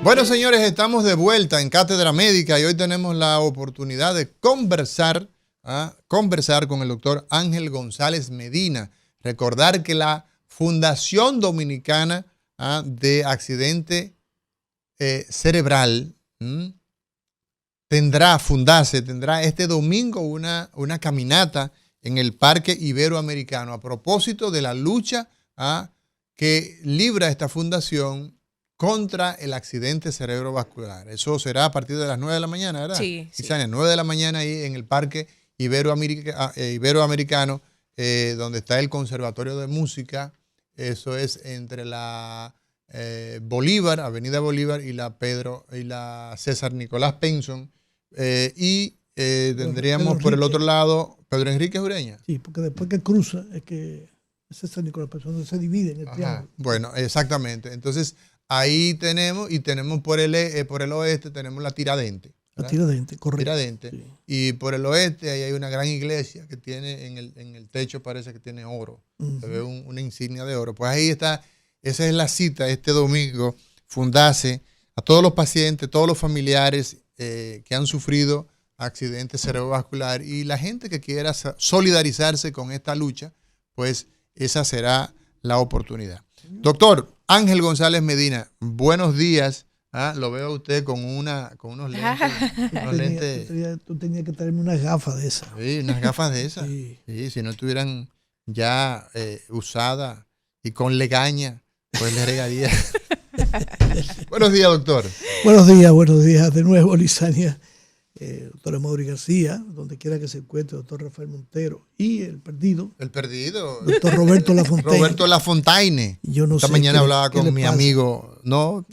Bueno, señores, estamos de vuelta en Cátedra Médica y hoy tenemos la oportunidad de conversar con el doctor Ángel González Medina. Recordar que la Fundación Dominicana de Accidente Cerebral tendrá este domingo una caminata en el Parque Iberoamericano a propósito de la lucha que libra esta fundación contra el accidente cerebrovascular. Eso será a partir de las 9 de la mañana, ¿verdad? Sí. 9 de la mañana ahí en el Parque Iberoamericano, donde está el Conservatorio de Música. Eso es entre la Avenida Bolívar y la César Nicolás Penson. Tendríamos por el otro lado Pedro Enrique Ureña. Sí, porque después que cruza es que César Nicolás Penson se divide en el triángulo. Bueno, exactamente. Entonces, ahí tenemos por el oeste tenemos la Tiradentes. La Tiradentes, correcto. Tiradentes. Sí. Y por el oeste ahí hay una gran iglesia que tiene en el techo, parece que tiene oro. Se ve una insignia de oro. Pues ahí está, esa es la cita este domingo, fundarse a todos los pacientes, todos los familiares que han sufrido accidente cerebrovascular y la gente que quiera solidarizarse con esta lucha, pues esa será la oportunidad. Doctor Ángel González Medina, buenos días. Lo veo a usted con unos lentes. Tú tenías que traerme unas gafas de esas. Sí, unas gafas de esas. Sí. Sí, si no estuvieran ya usadas y con legaña, pues le regaría. Buenos días, doctor. Buenos días de nuevo, Lisania. Doctor Amaury García, donde quiera que se encuentre, doctor Rafael Montero y el perdido. Doctor Roberto Lafontaine. Roberto Lafontaine. Yo no Esta sé mañana hablaba con mi pasa? amigo. No,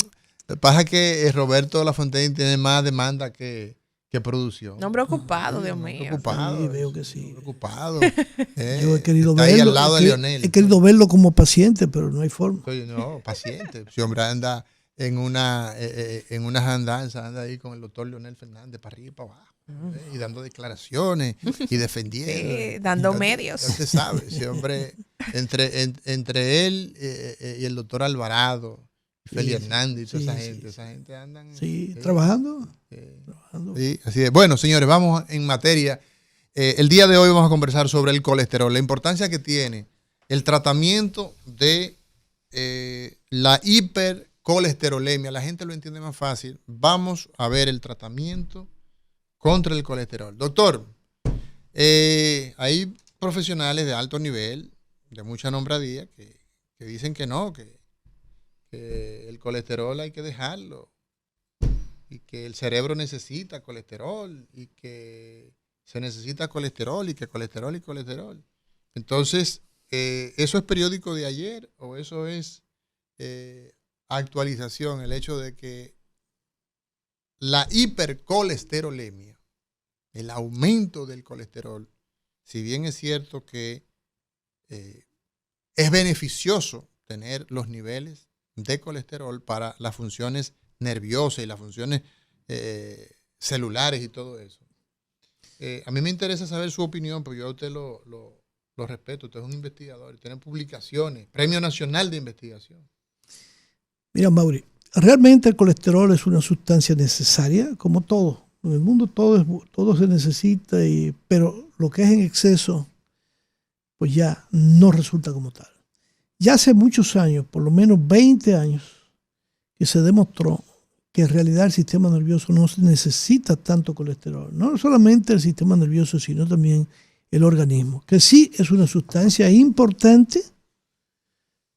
lo que pasa es que Roberto Lafontaine tiene más demanda que producción. Nombre ocupado, Dios mío. Preocupado. Sí, veo que sí. Preocupado. Yo he querido está verlo. ahí al lado de Leonel. He querido verlo como paciente, pero no hay forma. No, paciente. Si hombre anda en unas andanzas, anda ahí con el doctor Leonel Fernández para arriba y para abajo, y dando declaraciones y defendiendo. Sí, dando medios. Ya se sabe, ese hombre, entre él y el doctor Alvarado, Feli Hernández y toda esa gente andan. Sí, trabajando. Sí, así es. Bueno, señores, vamos en materia. El día de hoy vamos a conversar sobre el colesterol, la importancia que tiene el tratamiento de la hipercolesterolemia. La gente lo entiende más fácil. Vamos a ver el tratamiento contra el colesterol. Doctor, hay profesionales de alto nivel, de mucha nombradía, que dicen que no, que el colesterol hay que dejarlo y que el cerebro necesita colesterol y que se necesita colesterol y que colesterol y colesterol. Entonces, ¿eso es periódico de ayer o eso es actualización? El hecho de que la hipercolesterolemia, el aumento del colesterol, si bien es cierto que es beneficioso tener los niveles de colesterol para las funciones nerviosas y las funciones celulares y todo eso. A mí me interesa saber su opinión, porque yo a usted lo respeto. Usted es un investigador, tiene publicaciones, Premio Nacional de Investigación. Mira, Mauri, realmente el colesterol es una sustancia necesaria, como todo. En el mundo todo se necesita, pero lo que es en exceso, pues ya no resulta como tal. Ya hace muchos años, por lo menos 20 años, que se demostró que en realidad el sistema nervioso no necesita tanto colesterol. No solamente el sistema nervioso, sino también el organismo, que sí es una sustancia importante,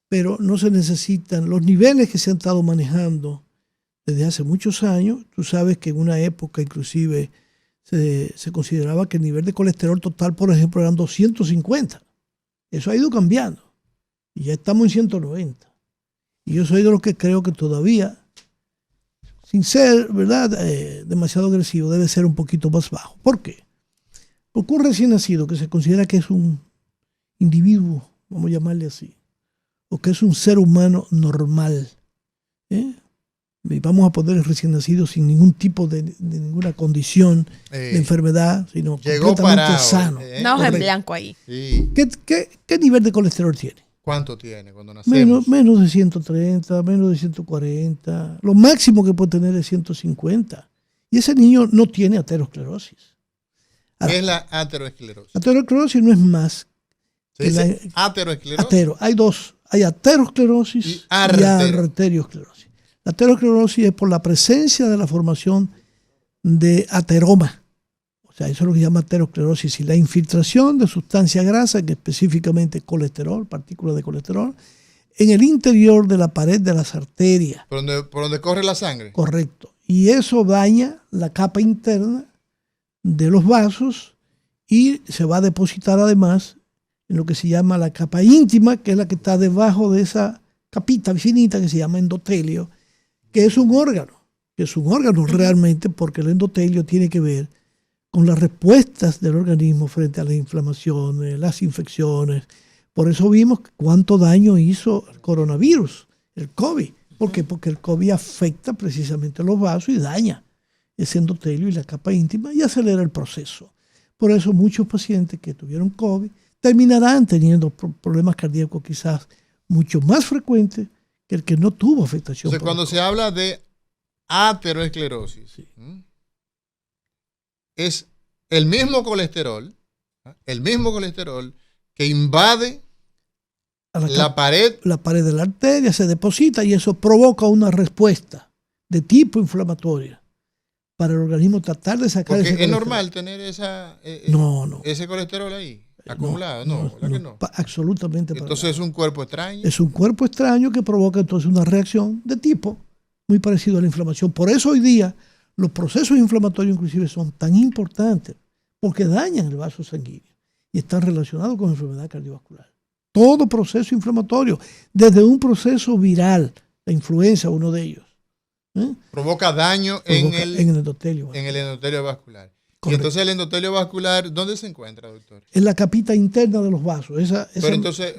pero no se necesitan los niveles que se han estado manejando desde hace muchos años. Tú sabes que en una época inclusive se consideraba que el nivel de colesterol total, por ejemplo, eran 250. Eso ha ido cambiando y ya estamos en 190. Y yo soy de los que creo que todavía, sin ser, ¿verdad?, demasiado agresivo, debe ser un poquito más bajo. ¿Por qué? Porque un recién nacido que se considera que es un individuo, vamos a llamarle así, o que es un ser humano normal, y vamos a poner el recién nacido sin ningún tipo de ninguna condición de enfermedad, sino completamente sano. Una hoja en blanco ahí. Sí. ¿Qué nivel de colesterol tiene? ¿Cuánto tiene cuando nacemos? Menos de 130, menos de 140. Lo máximo que puede tener es 150. Y ese niño no tiene aterosclerosis. ¿Qué es la aterosclerosis? Aterosclerosis no es más ¿Se dice aterosclerosis? Hay dos. Hay aterosclerosis y arteriosclerosis. La aterosclerosis es por la presencia de la formación de ateroma. O sea, eso es lo que se llama aterosclerosis. Y la infiltración de sustancia grasa, que específicamente colesterol, partículas de colesterol, en el interior de la pared de las arterias. ¿Por donde corre la sangre? Correcto. Y eso daña la capa interna de los vasos y se va a depositar además en lo que se llama la capa íntima, que es la que está debajo de esa capita finita que se llama endotelio, que es un órgano realmente, porque el endotelio tiene que ver con las respuestas del organismo frente a las inflamaciones, las infecciones. Por eso vimos cuánto daño hizo el coronavirus, el COVID. ¿Por qué? Porque el COVID afecta precisamente los vasos y daña ese endotelio y la capa íntima y acelera el proceso. Por eso muchos pacientes que tuvieron COVID terminarán teniendo problemas cardíacos quizás mucho más frecuentes que el que no tuvo afectación. Entonces, cuando se habla de aterosclerosis, sí, es el mismo colesterol que invade la pared de la arteria, se deposita y eso provoca una respuesta de tipo inflamatoria para el organismo tratar de sacar ese colesterol. ¿Es colesterol. normal tener ese colesterol ahí acumulado? No, ¿verdad que no? Absolutamente. Entonces es un cuerpo extraño. Es un cuerpo extraño que provoca entonces una reacción de tipo muy parecido a la inflamación. Por eso hoy día los procesos inflamatorios inclusive son tan importantes porque dañan el vaso sanguíneo y están relacionados con enfermedad cardiovascular. Todo proceso inflamatorio, desde un proceso viral, la influenza, uno de ellos, provoca daño en el endotelio vascular. Correcto. Y entonces el endotelio vascular, ¿dónde se encuentra, doctor? En la capita interna de los vasos.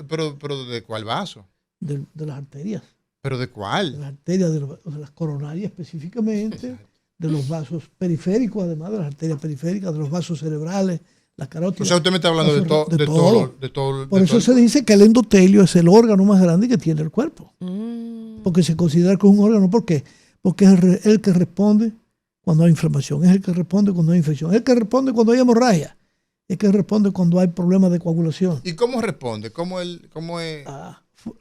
Pero ¿de cuál vaso? De las arterias. ¿Pero de cuál? De las arterias, de las coronarias específicamente, exacto, de los vasos periféricos, además de las arterias periféricas, de los vasos cerebrales, la carótida. O sea, usted me está hablando de todo. Por eso se dice que el endotelio es el órgano más grande que tiene el cuerpo. Porque se considera que es un órgano. ¿Por qué? Porque es el que responde cuando hay inflamación, es el que responde cuando hay infección, es el que responde cuando hay hemorragia, es el que responde cuando hay problemas de coagulación. ¿Y cómo responde? ¿Cómo es?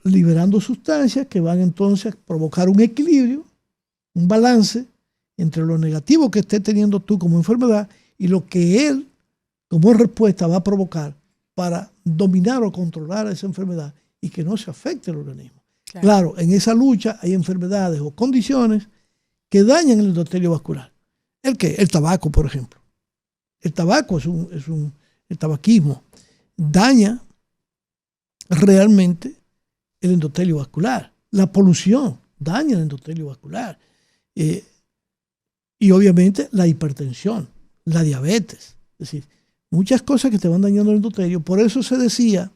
Liberando sustancias que van entonces a provocar un equilibrio, un balance entre lo negativo que esté teniendo tú como enfermedad y lo que él como respuesta va a provocar para dominar o controlar esa enfermedad y que no se afecte el organismo. Claro, en esa lucha hay enfermedades o condiciones que dañan el endotelio vascular. ¿El qué? El tabaco, por ejemplo. El tabaco el tabaquismo daña realmente el endotelio vascular. La polución daña el endotelio vascular. Y obviamente la hipertensión, la diabetes. Es decir, muchas cosas que te van dañando el endotelio. Por eso se decía,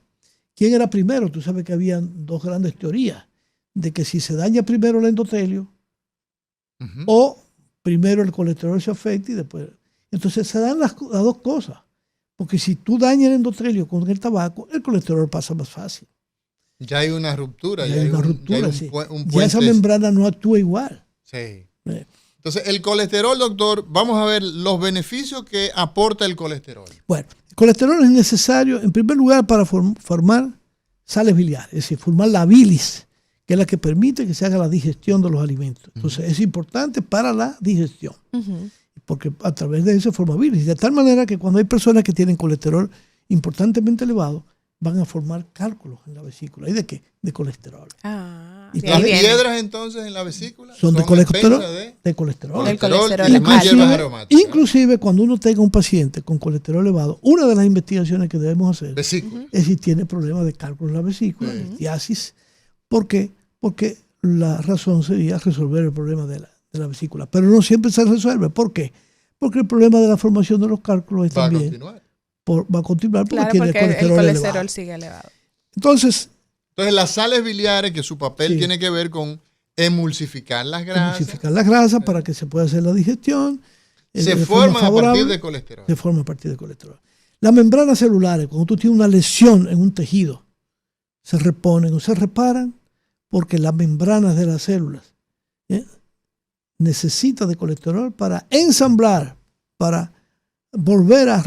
¿quién era primero? Tú sabes que habían dos grandes teorías, de que si se daña primero el endotelio, o primero el colesterol se afecta y después. Entonces se dan las dos cosas. Porque si tú dañas el endotelio con el tabaco, el colesterol pasa más fácil. Ya hay una ruptura. Ya hay una ruptura, sí. Ya esa membrana no actúa igual. Sí. Entonces, el colesterol, doctor, vamos a ver los beneficios que aporta el colesterol. Bueno, el colesterol es necesario, en primer lugar, para formar sales biliares, es decir, formar la bilis, que es la que permite que se haga la digestión de los alimentos. Entonces, es importante para la digestión, porque a través de eso se forma bilis. De tal manera que cuando hay personas que tienen colesterol importantemente elevado, van a formar cálculos en la vesícula. ¿Y de qué? De colesterol. ¿Y las piedras entonces en la vesícula son de colesterol? De colesterol. Inclusive cuando uno tenga un paciente con colesterol elevado, una de las investigaciones que debemos hacer es si tiene problemas de cálculo en la vesícula, de estiasis. ¿Por qué? Porque la razón sería resolver el problema de la vesícula. Pero no siempre se resuelve. ¿Por qué? Porque el problema de la formación de los cálculos va a continuar porque tiene el colesterol sigue elevado. Entonces, las sales biliares, que su papel tiene que ver con emulsificar las grasas. Emulsificar las grasas para que se pueda hacer la digestión. Se forman a partir de colesterol. Se forman a partir de colesterol. Las membranas celulares, cuando tú tienes una lesión en un tejido, se reponen o se reparan porque las membranas de las células necesitan de colesterol para ensamblar, para volver a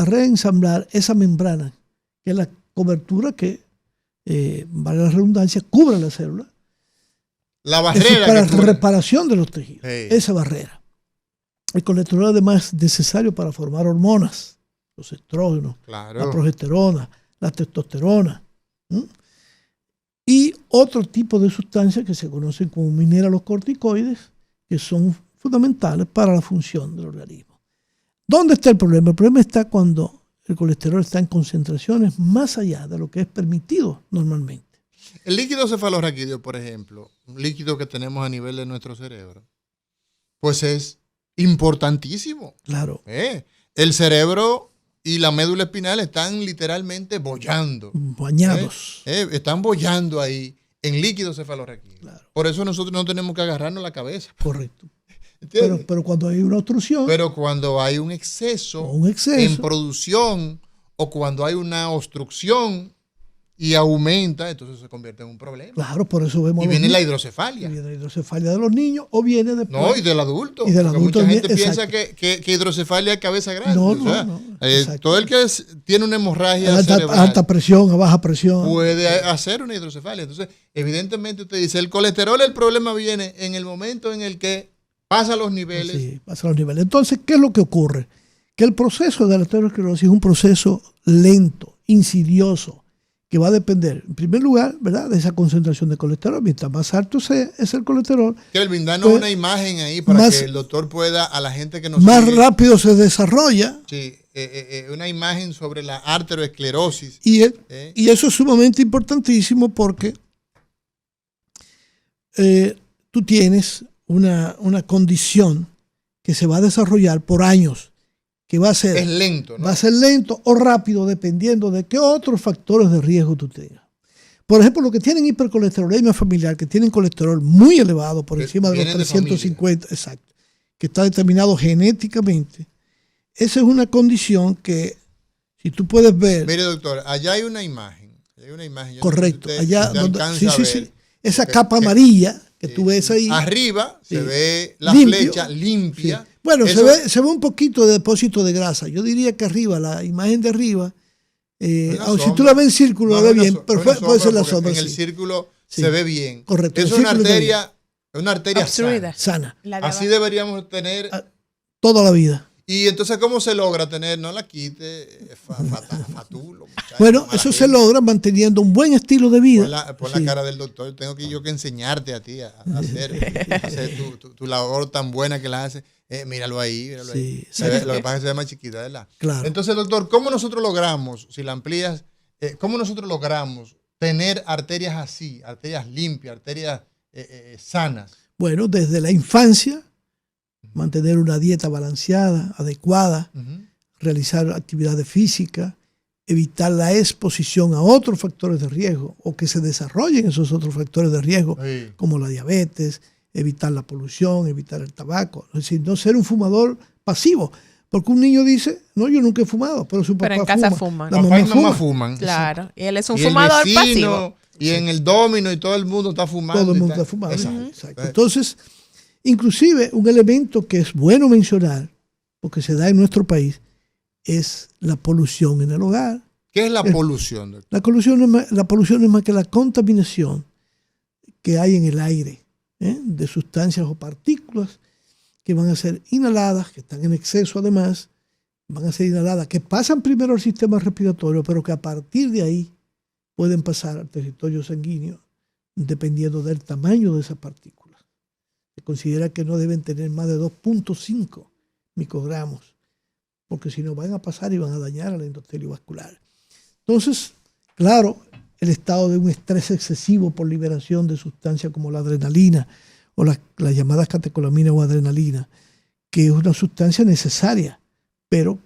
reensamblar esa membrana, que es la cobertura que, vale la redundancia, cubre la célula. La barrera. Para reparación de los tejidos. Sí. Esa barrera. El colesterol además es necesario para formar hormonas, los estrógenos, Claro. la progesterona, la testosterona. Y otro tipo de sustancias que se conocen como mineralocorticoides, que son fundamentales para la función del organismo. ¿Dónde está el problema? El problema está cuando el colesterol está en concentraciones más allá de lo que es permitido normalmente. El líquido cefalorraquídeo, por ejemplo, un líquido que tenemos a nivel de nuestro cerebro, pues es importantísimo. Claro. El cerebro y la médula espinal están literalmente bollando. Bañados. Están bollando ahí en líquido cefalorraquídeo. Claro. Por eso nosotros no tenemos que agarrarnos la cabeza. Correcto. ¿Entiendes? Pero cuando hay una obstrucción Pero cuando hay un exceso, o un exceso, en producción o cuando hay una obstrucción y aumenta, entonces se convierte en un problema. claro, por eso vemos Y viene la niños, hidrocefalia. viene la hidrocefalia de los niños o viene después. No, y del adulto. Y del porque adulto mucha gente también, piensa exacto. que hidrocefalia es cabeza grande. No, O sea, no, exacto. todo el que tiene una hemorragia alta cerebral presión, a baja presión. puede hacer una hidrocefalia. Entonces, evidentemente usted dice, el colesterol, el problema viene en el momento en el que pasa los niveles. Sí, pasa los niveles. Entonces, ¿qué es lo que ocurre? Que el proceso de la aterosclerosis es un proceso lento, insidioso, que va a depender, en primer lugar, ¿verdad?, de esa concentración de colesterol. Mientras más alto es el colesterol, Kelvin, danos pues, una imagen ahí para más- que el doctor pueda, a la gente que nos más sigue, rápido se desarrolla. sí, una imagen sobre la arteriosclerosis. Y ¿eh? eso es sumamente importantísimo porque tú tienes una condición que se va a desarrollar por años, que va a ser, Es lento, ¿no? va a ser lento o rápido dependiendo de qué otros factores de riesgo tú tengas. Por ejemplo, los que tienen hipercolesterolemia familiar, que tienen colesterol muy elevado, por Que encima de los vienen de 350, exacto, que está determinado genéticamente, esa es una condición que, si tú puedes ver, Mire, doctor, allá hay una imagen. Yo no sé correcto, si allá usted donde, alcanza sí, a sí, ver. sí, esa Porque- capa amarilla que Sí, tú ves sí. ahí. Arriba Sí. se ve la Limpio. flecha Sí. limpia. Bueno, Eso- se ve un poquito de depósito de grasa. Yo diría que arriba, la imagen de arriba, Una aunque si sombra. tú la ves en círculo, No, la ves una bien, so- pero una puede ser la porque sombra. En el Sí. círculo Sí. se ve bien. Correcto, Es el una círculo está arteria Obstruida. sana. Sana, La de Así abajo. deberíamos tener. toda la vida. Y entonces, ¿cómo se logra tener? No la quite, fatulo, muchacho, Bueno, mala eso se gente. logra manteniendo un buen estilo de vida. Pon Sí. la cara del doctor. Tengo que enseñarte a ti a hacer tu labor tan buena que la hace. Míralo ahí, míralo Sí, ahí. exacto. Lo que pasa es que se ve más chiquita, ¿verdad? Claro. Entonces, doctor, ¿cómo nosotros logramos, si la amplías, cómo nosotros logramos tener arterias así, arterias limpias, arterias sanas? Bueno, desde la infancia, mantener una dieta balanceada, adecuada, Ujú. realizar actividades físicas, evitar la exposición a otros factores de riesgo o que se desarrollen esos otros factores de riesgo, Sí. como la diabetes, evitar la polución, evitar el tabaco. Es decir, no ser un fumador pasivo. Porque un niño dice, no, yo nunca he fumado, pero su papá Pero en casa fuma. fuman. La Papá y mamá mamá fuma. fuman. Claro. Y él es un Y el fumador vecino, pasivo. Y en el domino y todo el mundo está fumando. Todo el y mundo tal. está fumando. Exacto. Exacto. Entonces, inclusive un elemento que es bueno mencionar, porque se da en nuestro país, es la polución en el hogar. ¿Qué es la polución, doctor? La polución no es más que la contaminación que hay en el aire, de sustancias o partículas que van a ser inhaladas, que están en exceso además, van a ser inhaladas, que pasan primero al sistema respiratorio, pero que a partir de ahí pueden pasar al territorio sanguíneo, dependiendo del tamaño de esas partículas. Se considera que no deben tener más de 2.5 microgramos, porque si no van a pasar y van a dañar al endotelio vascular. Entonces, claro, el estado de un estrés excesivo por liberación de sustancias como la adrenalina o las llamadas catecolaminas o adrenalina, que es una sustancia necesaria, pero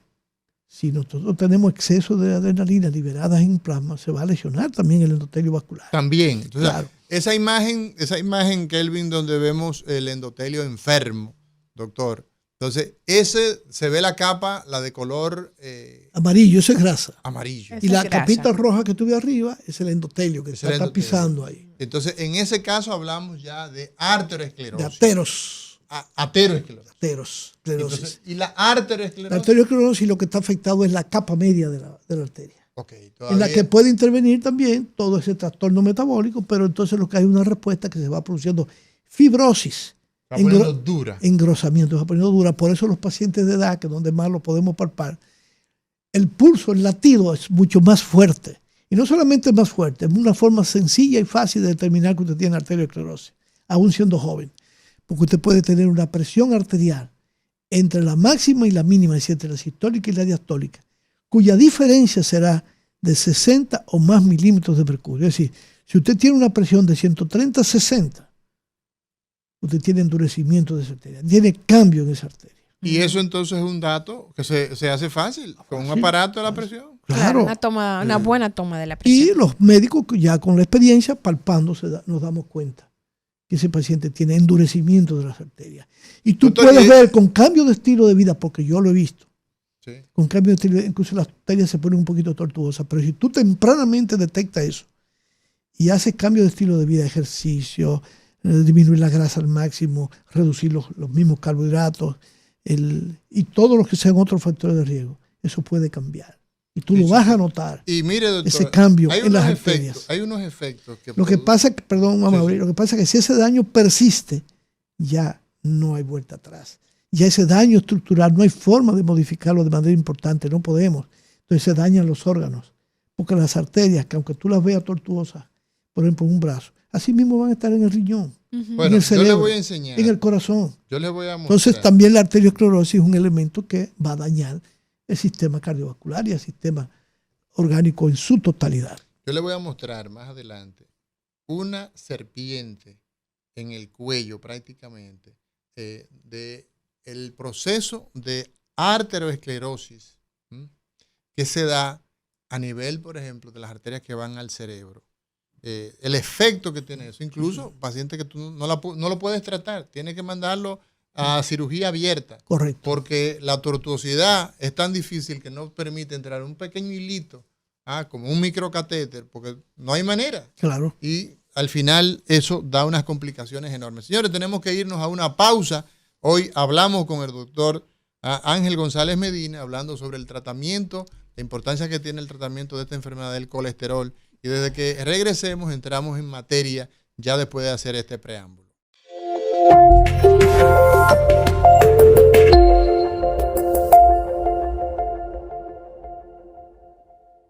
si nosotros tenemos exceso de adrenalina liberadas en plasma, se va a lesionar también el endotelio vascular. También. Entonces, Claro. esa imagen, Kelvin, donde vemos el endotelio enfermo, doctor, Entonces, ese se ve la capa, la de color amarillo, eso es grasa. amarillo. Esa Y la es grasa. capita roja que tuve arriba es el endotelio que Es está el endotelio. tapizando ahí. Entonces, en ese caso hablamos ya de De arteriosclerosis. ateros. Ateroesclerosis. Aterosclerosis. Entonces, y la La arteriosclerosis. arteriosclerosis lo que está afectado es la capa media de la arteria. Ok, En todavía. la que puede intervenir también todo ese trastorno metabólico, pero entonces lo que hay es una respuesta que se va produciendo fibrosis, Está poniendo dura. engrosamiento, se va poniendo dura. Por eso los pacientes de edad, que es donde más lo podemos palpar, el pulso, el latido es mucho más fuerte. Y no solamente es más fuerte, es una forma sencilla y fácil de determinar que usted tiene arteriosclerosis, aún siendo joven. Porque usted puede tener una presión arterial entre la máxima y la mínima, es decir, entre la sistólica y la diastólica, cuya diferencia será de 60 o más milímetros de mercurio. Es decir, si usted tiene una presión de 130 a 60, usted tiene endurecimiento de esa arteria, tiene cambio en esa arteria. Y eso entonces es un dato que se hace fácil con un aparato de la presión. Claro, Claro. una buena toma de la Y presión. los médicos ya con la experiencia, palpando, nos damos cuenta que ese paciente tiene endurecimiento de las arterias. Y tú Doctor, puedes ver con cambio de estilo de vida, porque yo lo he visto, Sí. con cambio de estilo de vida, incluso las arterias se ponen un poquito tortuosas, pero si tú tempranamente detectas eso y haces cambio de estilo de vida, ejercicio, disminuir la grasa al máximo, reducir los mismos carbohidratos y todos los que sean otros factores de riesgo, eso puede cambiar. Y tú Sí, lo sí, vas sí. a notar, Y mire, doctor, ese cambio hay en las unos arterias. efectos, hay unos efectos que Lo que pasa, perdón, Sí, Amaury, sí. lo que pasa es que si ese daño persiste, ya no hay vuelta atrás. Ya ese daño estructural no hay forma de modificarlo de manera importante, no podemos. Entonces se dañan los órganos, porque las arterias, que aunque tú las veas tortuosas, por ejemplo, en un brazo, así mismo van a estar en el riñón, Ujú. Bueno, el yo le cerebro, voy a enseñar. en el corazón. Yo le voy a mostrar. Entonces también la arteriosclerosis es un elemento que va a dañar el sistema cardiovascular y el sistema orgánico en su totalidad. Yo le voy a mostrar más adelante una serpiente en el cuello prácticamente de el proceso de arteriosclerosis que se da a nivel, por ejemplo, de las arterias que van al cerebro. El efecto que tiene eso, incluso pacientes que tú no lo puedes tratar, tienes que mandarlo a cirugía abierta. Correcto. Porque la tortuosidad es tan difícil que no permite entrar un pequeño hilito, como un microcatéter, porque no hay manera. Claro. Y al final eso da unas complicaciones enormes. Señores, tenemos que irnos a una pausa. Hoy hablamos con el doctor Ángel González Medina, hablando sobre el tratamiento, la importancia que tiene el tratamiento de esta enfermedad del colesterol. Y desde que regresemos entramos en materia ya después de hacer este preámbulo.